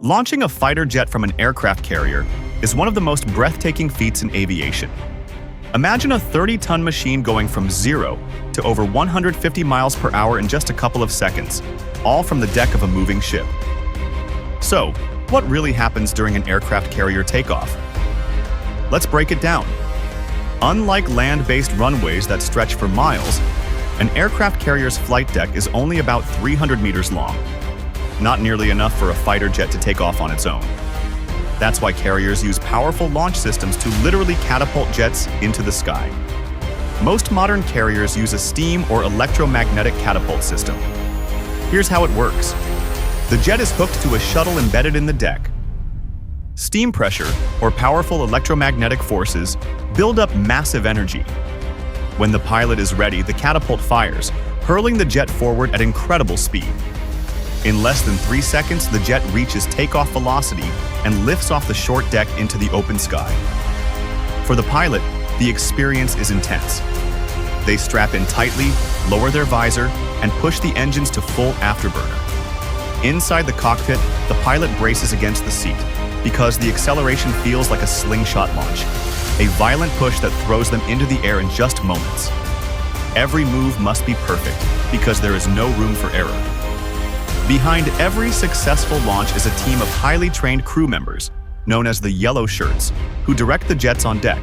Launching a fighter jet from an aircraft carrier is one of the most breathtaking feats in aviation. Imagine a 30-ton machine going from 0 to over 150 miles per hour in just a couple of seconds, all from the deck of a moving ship. So, what really happens during an aircraft carrier takeoff? Let's break it down. Unlike land-based runways that stretch for miles, an aircraft carrier's flight deck is only about 300 meters long. Not nearly enough for a fighter jet to take off on its own. That's why carriers use powerful launch systems to literally catapult jets into the sky. Most modern carriers use a steam or electromagnetic catapult system. Here's how it works. The jet is hooked to a shuttle embedded in the deck. Steam pressure, or powerful electromagnetic forces, build up massive energy. When the pilot is ready, the catapult fires, hurling the jet forward at incredible speed. In less than 3 seconds, the jet reaches takeoff velocity and lifts off the short deck into the open sky. For the pilot, the experience is intense. They strap in tightly, lower their visor, and push the engines to full afterburner. Inside the cockpit, the pilot braces against the seat because the acceleration feels like a slingshot launch, a violent push that throws them into the air in just moments. Every move must be perfect because there is no room for error. Behind every successful launch is a team of highly trained crew members, known as the yellow shirts, who direct the jets on deck.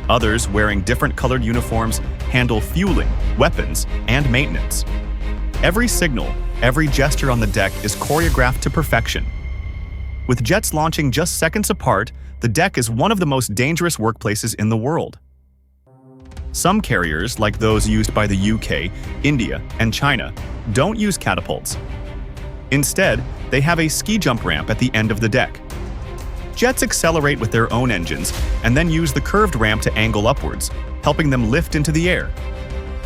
Others, wearing different colored uniforms, handle fueling, weapons, and maintenance. Every signal, every gesture on the deck is choreographed to perfection. With jets launching just seconds apart, the deck is one of the most dangerous workplaces in the world. Some carriers, like those used by the UK, India, and China, don't use catapults. Instead, they have a ski jump ramp at the end of the deck. Jets accelerate with their own engines and then use the curved ramp to angle upwards, helping them lift into the air.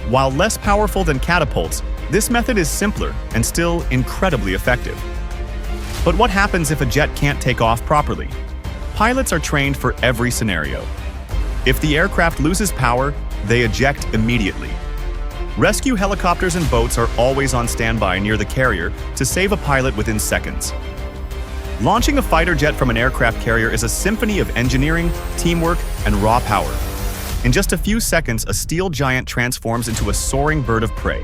While less powerful than catapults, this method is simpler and still incredibly effective. But what happens if a jet can't take off properly? Pilots are trained for every scenario. If the aircraft loses power, they eject immediately. Rescue helicopters and boats are always on standby near the carrier to save a pilot within seconds. Launching a fighter jet from an aircraft carrier is a symphony of engineering, teamwork, and raw power. In just a few seconds, a steel giant transforms into a soaring bird of prey,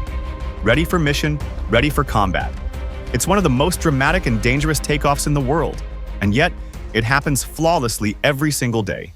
ready for mission, ready for combat. It's one of the most dramatic and dangerous takeoffs in the world, and yet it happens flawlessly every single day.